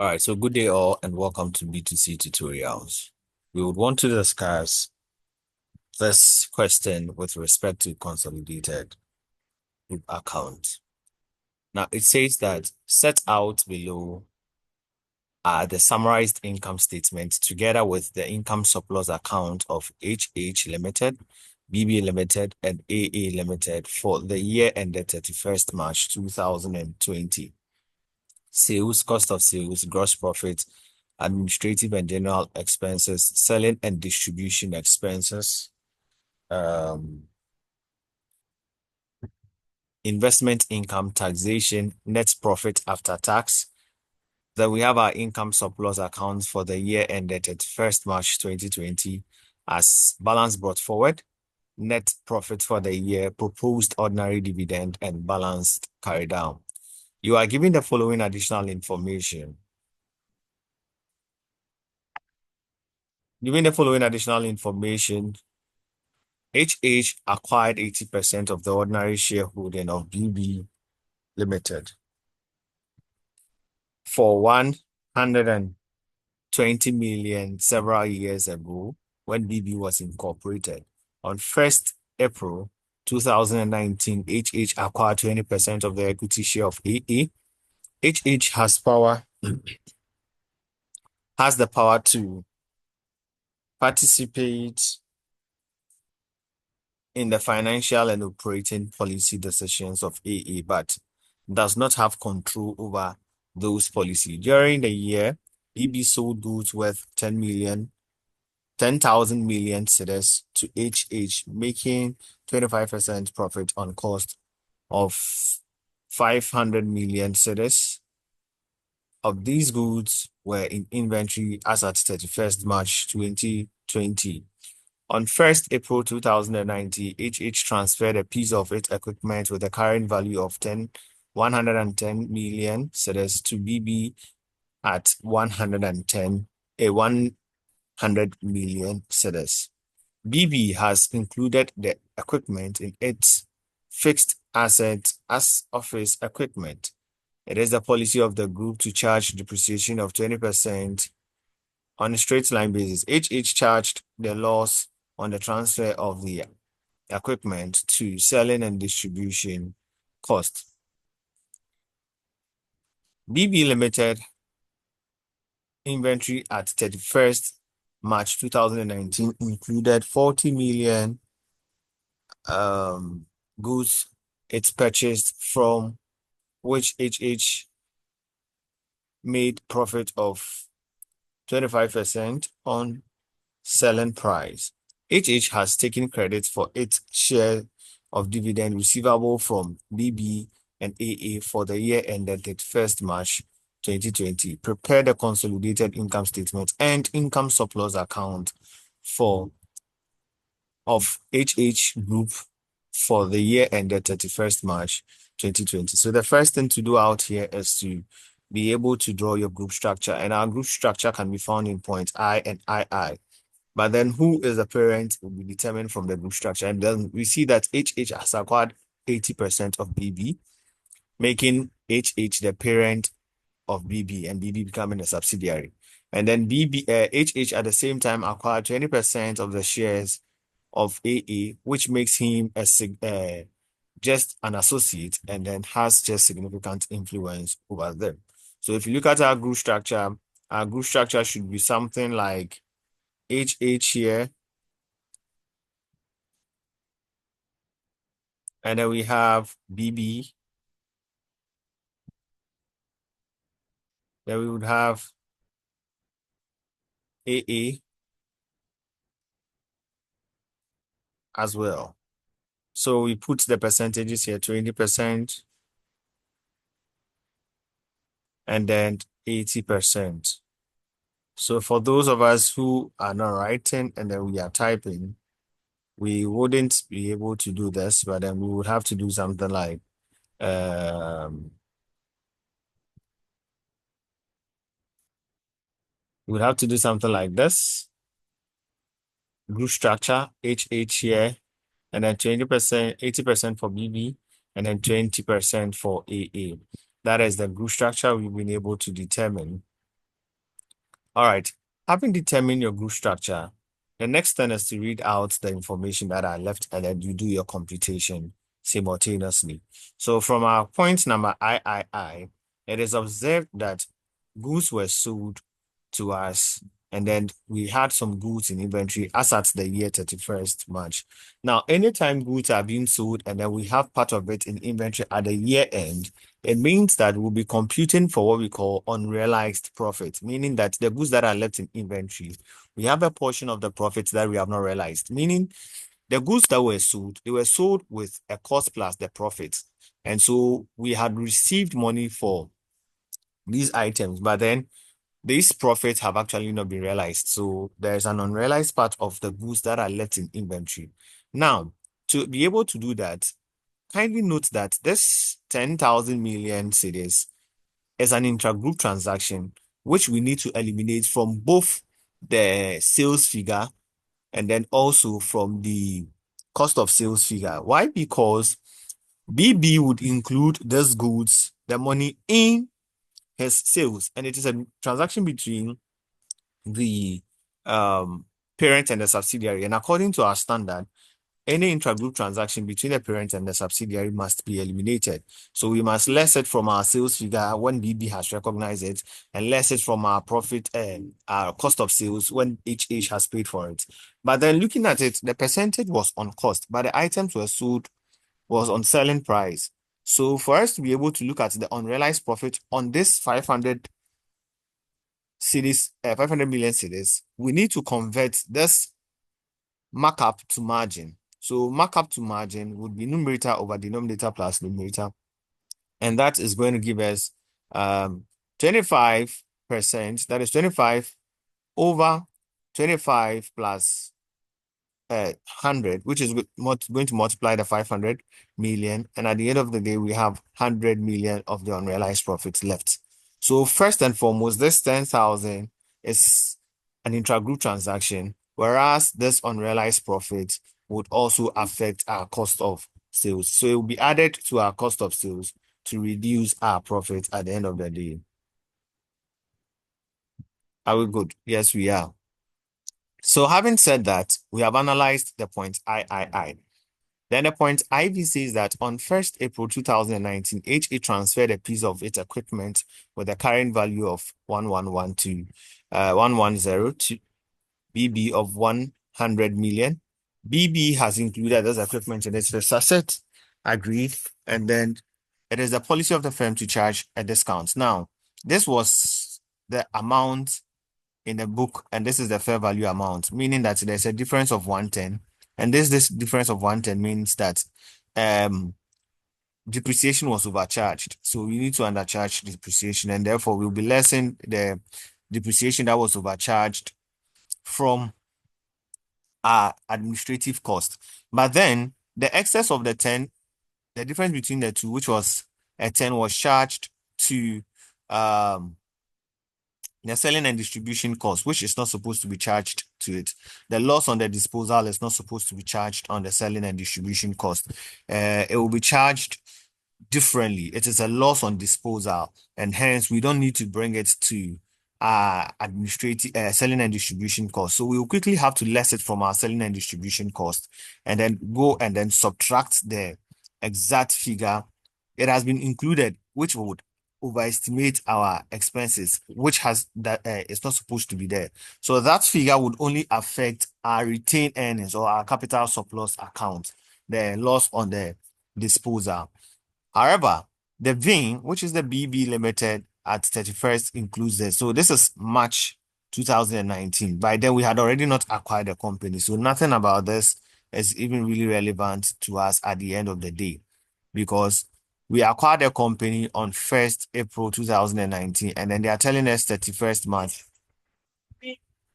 All right, so good day all and welcome to B2C tutorials. We would want to discuss this question with respect to consolidated group account. Now it says that set out below are the summarized income statement together with the income surplus account of HH Limited, BB Limited, and AA Limited for the year ended 31st March 2020. Sales, cost of sales, gross profit, administrative and general expenses, selling and distribution expenses, um, investment income, taxation, net profit after tax. Then we have our income surplus accounts for the year ended at 1st March 2020 as balance brought forward, net profit for the year, proposed ordinary dividend, and balance carried down. You are given the following additional information. Given the following additional information, HH acquired 80% of the ordinary shareholding of BB Limited for 120 million several years ago when BB was incorporated. On 1st April 2019, HH acquired 20% of the equity share of AA. HH has the power to participate in the financial and operating policy decisions of AA, but does not have control over those policies. During the year, BB sold goods worth 10,000 million cedis to HH, making 25% profit on cost of 500 million cedis. Of these goods were in inventory as at 31st March 2020. On 1st April 2019, HH transferred a piece of its equipment with a current value of 110 million cedis to BB at 100 million cedis. BB has included the equipment in its fixed asset as office equipment. It is the policy of the group to charge depreciation of 20% on a straight line basis. HH charged the loss on the transfer of the equipment to selling and distribution cost. BB Limited inventory at 31st March 2019 included 40 million goods it purchased, from which HH made profit of 25% on selling price. HH has taken credit for its share of dividend receivable from BB and AA for the year ended 31st March 2020. Prepare the consolidated income statement and income surplus account of HH Group for the year ended 31st March 2020. So the first thing to do out here is to be able to draw your group structure, and our group structure can be found in point I and II. But then who is the parent will be determined from the group structure. And then we see that HH has acquired 80% of BB, making HH the parent of BB and BB becoming a subsidiary. And then HH at the same time acquired 20% of the shares of AA, which makes him just an associate and then has just significant influence over them. So if you look at our group structure should be something like HH here, and then we have BB. Then we would have AA as well. So we put the percentages here, 20% and then 80%. So for those of us who are not writing and then we are typing, we wouldn't be able to do this, but then we would have to do something like we would have to do something like this. Group structure, HH here, and then 20%, 80% for BB, and then 20% for AA. That is the group structure we've been able to determine All right. Having determined your group structure, the next thing is to read out the information that are left and then you do your computation simultaneously. So from our point number III, it is observed that goods were sold to us and then we had some goods in inventory as at the year 31st March. Now, anytime goods are being sold and then we have part of it in inventory at the year end, it means that we'll be computing for what we call unrealized profit, meaning that the goods that are left in inventory, we have a portion of the profits that we have not realized, meaning the goods that were sold, they were sold with a cost plus the profit. And so we had received money for these items, but then these profits have actually not been realized. So there's an unrealized part of the goods that are left in inventory. Now, to be able to do that, kindly note that this 10,000 million cedis is an intra-group transaction, which we need to eliminate from both the sales figure and then also from the cost of sales figure. Why? Because BB would include these goods, the money in his sales, and it is a transaction between the parent and the subsidiary. And according to our standard, any intra-group transaction between the parent and the subsidiary must be eliminated. So we must less it from our sales figure when BB has recognized it, and less it from our profit and our cost of sales when HH has paid for it. But then looking at it, the percentage was on cost, but the items were sold was on selling price. So for us to be able to look at the unrealized profit on this 500 500 million cedis, we need to convert this markup to margin. So markup to margin would be numerator over denominator plus numerator. And that is going to give us 25%. That is 25 over 25 plus 100, which is going to multiply the 500 million. And at the end of the day, we have 100 million of the unrealized profits left. So first and foremost, this 10,000 is an intra-group transaction, whereas this unrealized profit would also affect our cost of sales. So it will be added to our cost of sales to reduce our profit at the end of the day. Are we good? Yes, we are. So having said that, we have analyzed the point III. Then the point IV says that on 1st April 2019, HA transferred a piece of its equipment with a current value of 110 to BB of 100 million. BB has included this equipment in its asset, agreed, and then it is the policy of the firm to charge a discount. Now, this was the amount in the book, and this is the fair value amount, meaning that there's a difference of 110. And this difference of 110 means that depreciation was overcharged. So we need to undercharge depreciation, and therefore we'll be lessing the depreciation that was overcharged from our administrative cost. But then the excess of the 10, the difference between the two, which was a 10, was charged to the selling and distribution cost, which is not supposed to be charged to it. The loss on the disposal is not supposed to be charged on the selling and distribution cost. It will be charged differently. It is a loss on disposal, and hence we don't need to bring it to administrative selling and distribution cost. So we will quickly have to less it from our selling and distribution cost, and then go and then subtract the exact figure. It has been included, which would overestimate our expenses, which has that it's not supposed to be there. So that figure would only affect our retained earnings or our capital surplus account, the loss on the disposal. However, the VIN, which is the BB Limited at 31st, includes this. So this is March 2019. By then, we had already not acquired the company. So nothing about this is even really relevant to us at the end of the day, because we acquired the company on 1st April 2019, and then they are telling us 31st March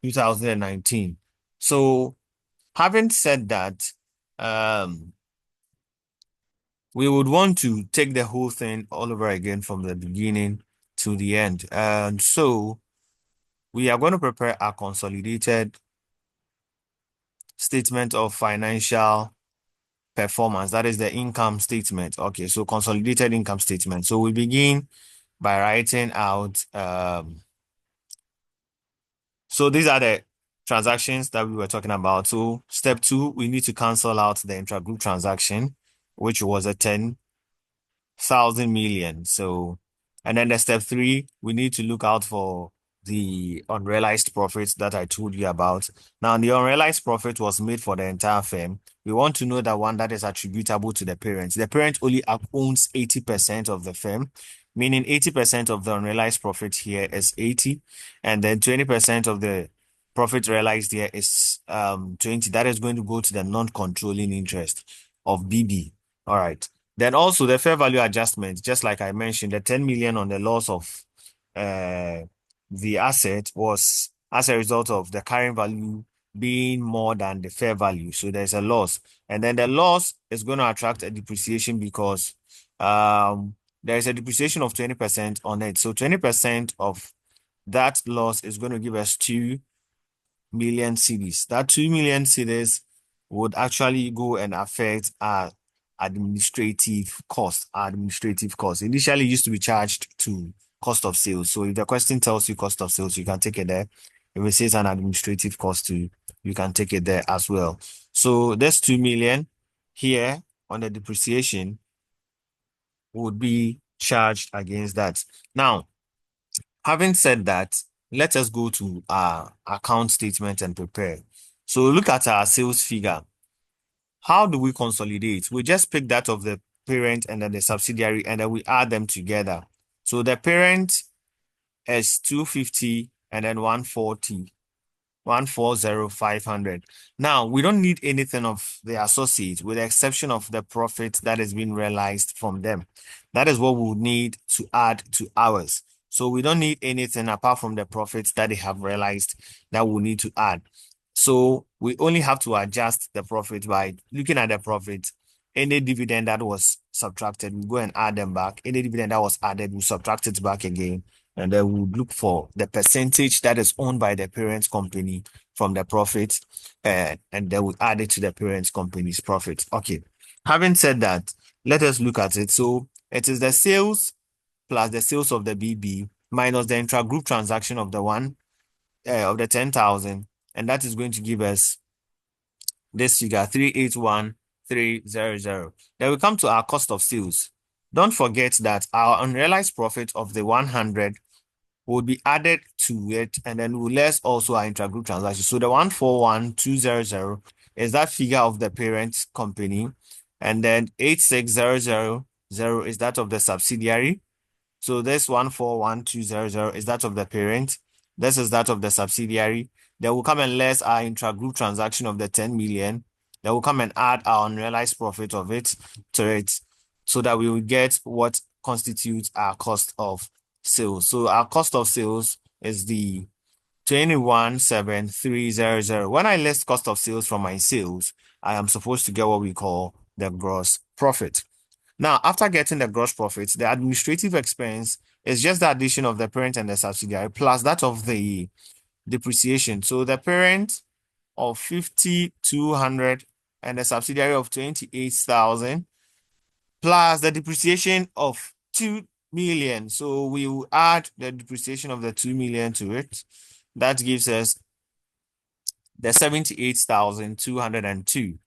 2019. So having said that, we would want to take the whole thing all over again from the beginning to the end. And so we are going to prepare a consolidated statement of financial performance. That is the income statement. Okay, so consolidated income statement. So we begin by writing out So these are the transactions that we were talking about. So step 2, we need to cancel out the intragroup transaction, which was a 10,000 million. So, and then the step 3, we need to look out for the unrealized profits that I told you about. Now, the unrealized profit was made for the entire firm. We want to know the one that is attributable to the parent. The parent only owns 80% of the firm, meaning 80% of the unrealized profit here is 80, and then 20% of the profit realized here is 20. That is going to go to the non-controlling interest of BB. All right. Then also the fair value adjustment, just like I mentioned, the 10 million on the loss of uh, the asset was as a result of the carrying value being more than the fair value. So there's a loss. And then the loss is going to attract a depreciation because there is a depreciation of 20% on it. So 20% of that loss is going to give us 2 million cedis. That 2 million cedis would actually go and affect our administrative cost. Our administrative cost initially used to be charged to cost of sales. So if the question tells you cost of sales, you can take it there. If it says an administrative cost too, you can take it there as well. So this 2 million here on the depreciation would be charged against that. Now, having said that, let us go to our account statement and prepare. So look at our sales figure. How do we consolidate? We just pick that of the parent and then the subsidiary, and then we add them together. So the parent is 250 and then 140. 140,500. Now, we don't need anything of the associate with the exception of the profit that has been realized from them. That is what we would need to add to ours. So we don't need anything apart from the profits that they have realized that we need to add. So we only have to adjust the profit by looking at the profit. Any dividend that was subtracted, we go and add them back. Any dividend that was added, we subtract it back again. And then we would look for the percentage that is owned by the parent company from the profit, and then we add it to the parent company's profit. Okay. Having said that, let us look at it. So it is the sales plus the sales of the BB minus the intra-group transaction of the one of the 10,000, and that is going to give us this figure 381,300. Then we come to our cost of sales. Don't forget that our unrealized profit of the 100 would be added to it, and then we'll less also our intragroup transaction. So the 141,200 is that figure of the parent company, and then 86,000 is that of the subsidiary. So this 141,200 is that of the parent. This is that of the subsidiary. Then we'll come and less our intragroup transaction of the 10 million. Then we'll come and add our unrealized profit of it to it so that we will get what constitutes our cost of sales. So our cost of sales is the 21,730. When I list cost of sales from my sales, I am supposed to get what we call the gross profit. Now, after getting the gross profit, the administrative expense is just the addition of the parent and the subsidiary plus that of the depreciation. So the parent of 5,200 and the subsidiary of 28,000 plus the depreciation of 2 million. So we will add the depreciation of the 2 million to it. That gives us the 78,202.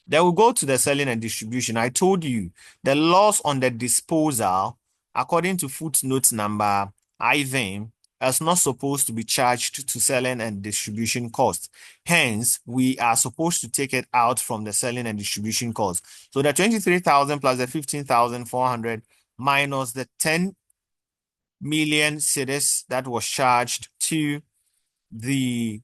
Then we'll go to the selling and distribution. I told you the loss on the disposal, according to footnote number I-VIN, is not supposed to be charged to selling and distribution costs. Hence, we are supposed to take it out from the selling and distribution costs. So the 23,000 plus the 15,400 minus the 10 million cedis that was charged to the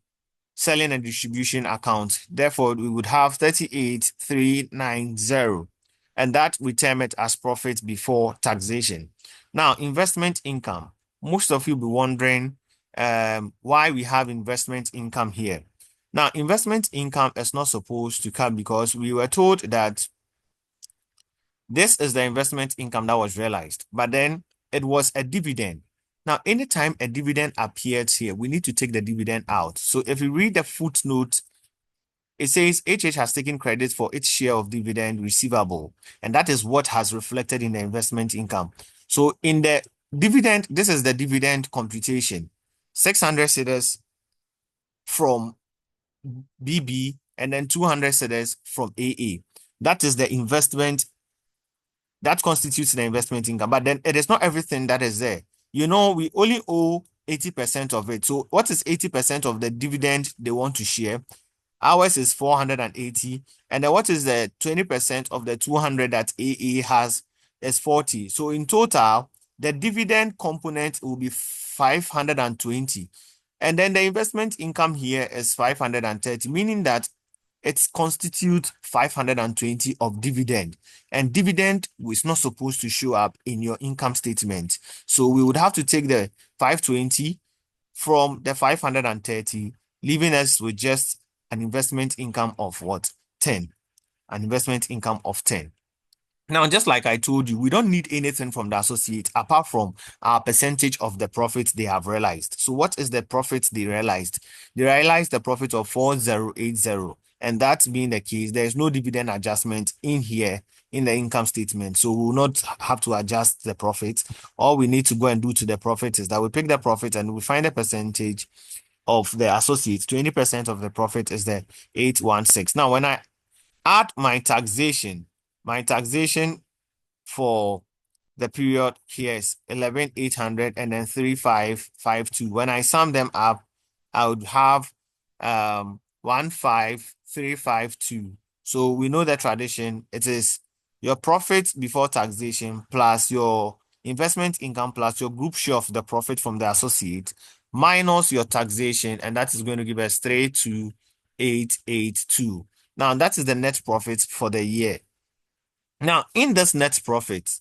selling and distribution account. Therefore, we would have 38,390, and that we term it as profit before taxation. Now, investment income. Most of you will be wondering why we have investment income here. Now, investment income is not supposed to come because we were told that this is the investment income that was realized, but then it was a dividend. Now, anytime a dividend appears here, we need to take the dividend out. So if you read the footnote, it says HH has taken credit for its share of dividend receivable, and that is what has reflected in the investment income. So in the dividend, this is the dividend computation. 600 cedis from BB and then 200 cedis from AA. That is the investment that constitutes the investment income. But then it is not everything that is there. We only owe 80% of it. So what is 80% of the dividend they want to share? Ours is 480. And then what is the 20% of the 200 that AA has is 40. So in total, the dividend component will be 520. And then the investment income here is 530, meaning that it constitutes 520 of dividend. And dividend is not supposed to show up in your income statement. So we would have to take the 520 from the 530, leaving us with just an investment income of what? 10. An investment income of 10. Now, just like I told you, we don't need anything from the associate apart from our percentage of the profits they have realized. So what is the profit they realized? They realized the profit of 4080. And that being the case, there is no dividend adjustment in here in the income statement. So we will not have to adjust the profit. All we need to go and do to the profit is that we pick the profit and we find the percentage of the associates. 20% of the profit is the 816. Now, when I add my taxation for the period here is 11,800 and then 3,552. When I sum them up, I would have 15,352. So we know the tradition. It is your profit before taxation plus your investment income plus your group share of the profit from the associate minus your taxation, and that is going to give us 32882. Now, that is the net profit for the year. Now, in this net profit,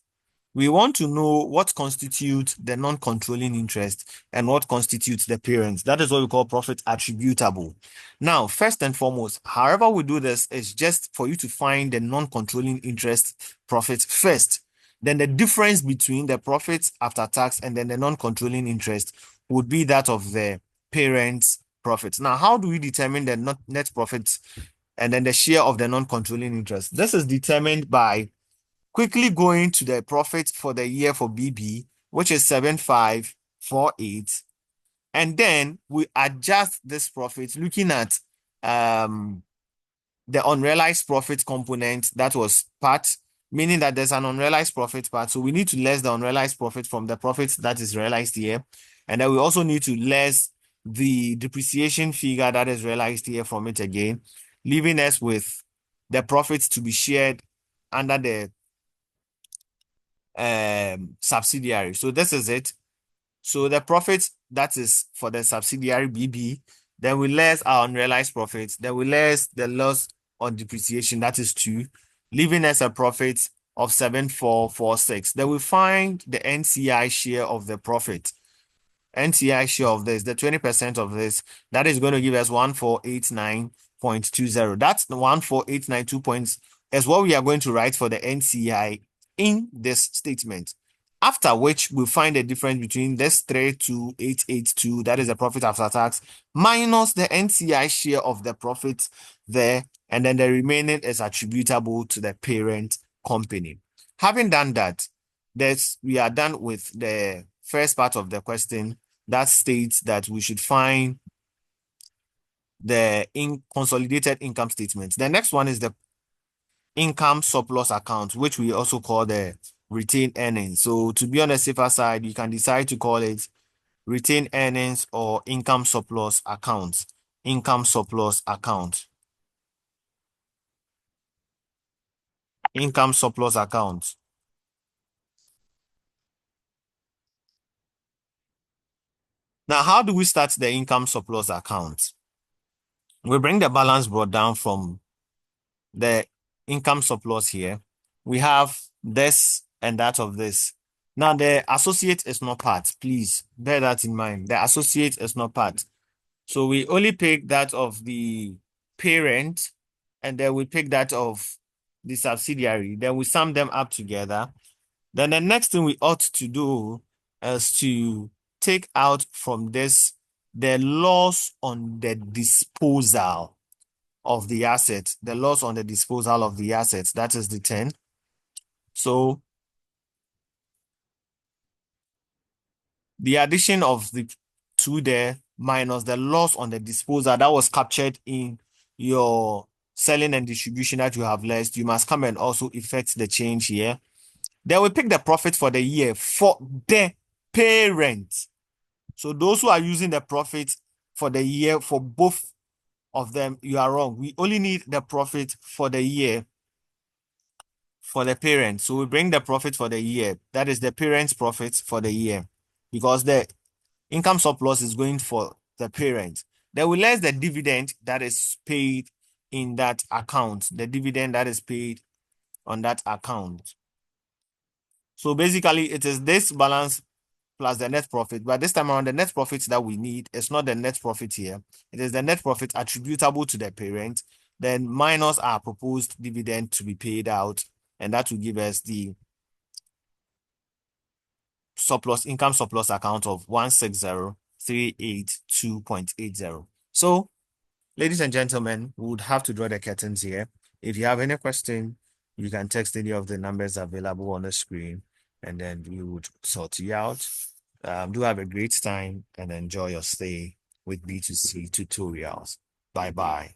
we want to know what constitutes the non-controlling interest and what constitutes the parent. That is what we call profit attributable. Now, first and foremost, however we do this is just for you to find the non-controlling interest profit first. Then the difference between the profit after tax and then the non-controlling interest would be that of the parent's profit. Now, how do we determine the net profit and then the share of the non-controlling interest? This is determined by quickly going to the profit for the year for BB, which is 7548. And then we adjust this profit looking at the unrealized profit component that was part, meaning that there's an unrealized profit part. So we need to less the unrealized profit from the profit that is realized here. And then we also need to less the depreciation figure that is realized here from it again, leaving us with the profits to be shared under the subsidiary. So this is it. So the profit that is for the subsidiary BB, then we less our unrealized profits, then we less the loss on depreciation, that is 2, leaving us a profit of 7446. Then we find the NCI share of the profit. NCI share of this, the 20% of this, that is going to give us 1489.20. That's the 1489.2 points is what we are going to write for the NCI in this statement. After which we find the difference between this 32882, that is the profit after tax, minus the NCI share of the profit there, and then the remaining is attributable to the parent company. Having done that, we are done with the first part of the question that states that we should find the consolidated income statement. The next one is the income surplus account, which we also call the retained earnings. So to be on the safer side, you can decide to call it retained earnings or income surplus account. Income surplus account. Income surplus account. Now, how do we start the income surplus account? We bring the balance brought down from the income surplus here. We have this and that of this. Now, the associate is not part. Please bear that in mind. The associate is not part. So we only pick that of the parent, and then we pick that of the subsidiary. Then we sum them up together. Then the next thing we ought to do is to take out from this the loss on the disposal of the asset, the loss on the disposal of the assets. That is the 10. So the addition of the 2 there, minus the loss on the disposal that was captured in your selling and distribution that you have left, you must come and also effect the change here. Then we pick the profit for the year for the parent. So those who are using the profit for the year for both of them, you are wrong. We only need the profit for the year for the parent. So we bring the profit for the year. That is the parent's profit for the year, because the income surplus is going for the parent. Then we less the dividend that is paid in that account, the dividend that is paid on that account. So basically, it is this balance plus the net profit. But this time around, the net profit that we need is not the net profit here. It is the net profit attributable to the parent, then minus our proposed dividend to be paid out, and that will give us the surplus income surplus account of 160,382.80. So, ladies and gentlemen, we would have to draw the curtains here. If you have any question, you can text any of the numbers available on the screen, and then we would sort you out. Do have a great time and enjoy your stay with B2C tutorials. Bye bye.